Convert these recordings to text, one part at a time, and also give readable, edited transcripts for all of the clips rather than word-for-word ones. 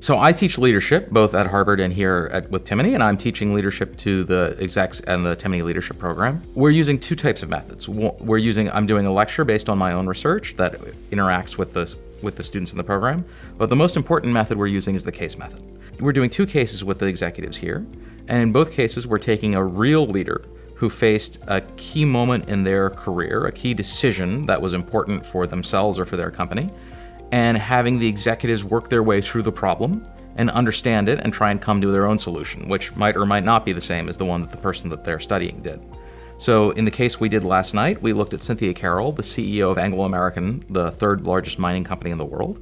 So I teach leadership both at Harvard and here with Timoney, and I'm teaching leadership to the execs and the Timoney Leadership Program. We're using two types of methods. I'm doing a lecture based on my own research that interacts with the students in the program, but the most important method we're using is the case method. We're doing two cases with the executives here, and in both cases we're taking a real leader who faced a key moment in their career, a key decision that was important for themselves or for their company, and having the executives work their way through the problem and understand it and try and come to their own solution, which might or might not be the same as the one that the person that they're studying did. So in the case we did last night, we looked at Cynthia Carroll, the CEO of Anglo American, the third largest mining company in the world,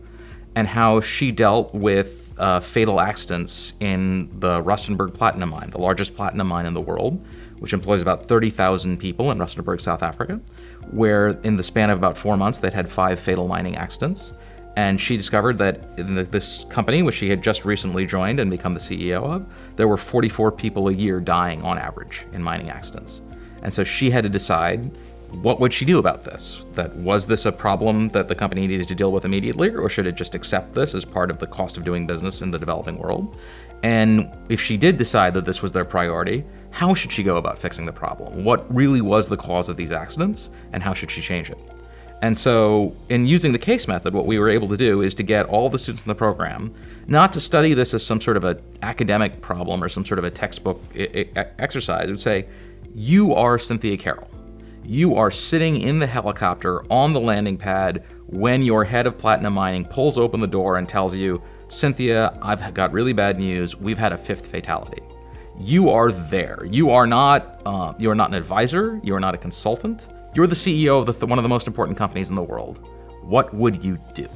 and how she dealt with fatal accidents in the Rustenburg platinum mine, the largest platinum mine in the world, which employs about 30,000 people in Rustenburg, South Africa, where in the span of about 4 months, they'd had 5 fatal mining accidents. And she discovered that in this company, which she had just recently joined and become the CEO of, there were 44 people a year dying on average in mining accidents. And so she had to decide, what would she do about this? That was this a problem that the company needed to deal with immediately, or should it just accept this as part of the cost of doing business in the developing world? And if she did decide that this was their priority, how should she go about fixing the problem? What really was the cause of these accidents, and how should she change it? And so in using the case method, what we were able to do is to get all the students in the program not to study this as some sort of an academic problem or some sort of a textbook exercise. It would say, you are Cynthia Carroll. You are sitting in the helicopter on the landing pad when your head of platinum mining pulls open the door and tells you, Cynthia, I've got really bad news. We've had a 5th fatality. You are there. You are not an advisor. You are not a consultant. You're the CEO of one of the most important companies in the world. What would you do?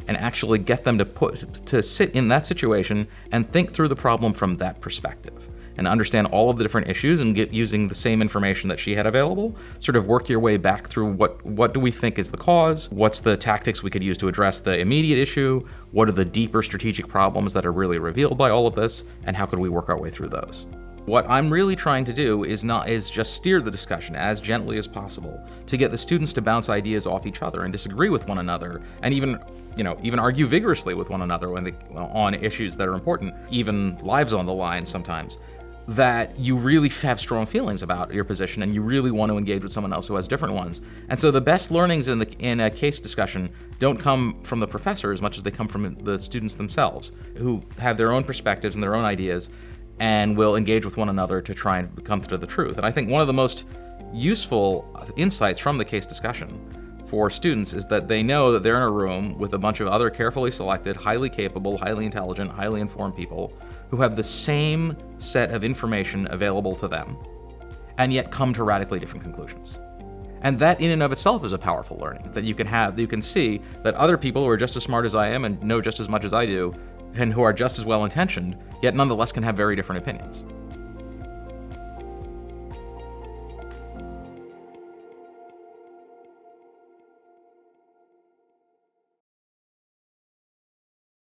And actually get them to sit in that situation and think through the problem from that perspective and understand all of the different issues and using the same information that she had available, sort of work your way back through what do we think is the cause? What's the tactics we could use to address the immediate issue? What are the deeper strategic problems that are really revealed by all of this? And how could we work our way through those? What I'm really trying to do is just steer the discussion as gently as possible to get the students to bounce ideas off each other and disagree with one another, and even argue vigorously with one another on issues that are important, even lives on the line sometimes, that you really have strong feelings about your position and you really want to engage with someone else who has different ones. And so the best learnings in a case discussion don't come from the professor as much as they come from the students themselves, who have their own perspectives and their own ideas and will engage with one another to try and come to the truth. And I think one of the most useful insights from the case discussion for students is that they know that they're in a room with a bunch of other carefully selected, highly capable, highly intelligent, highly informed people who have the same set of information available to them and yet come to radically different conclusions. And that in and of itself is a powerful learning that you can see that other people who are just as smart as I am and know just as much as I do and who are just as well-intentioned, yet nonetheless can have very different opinions.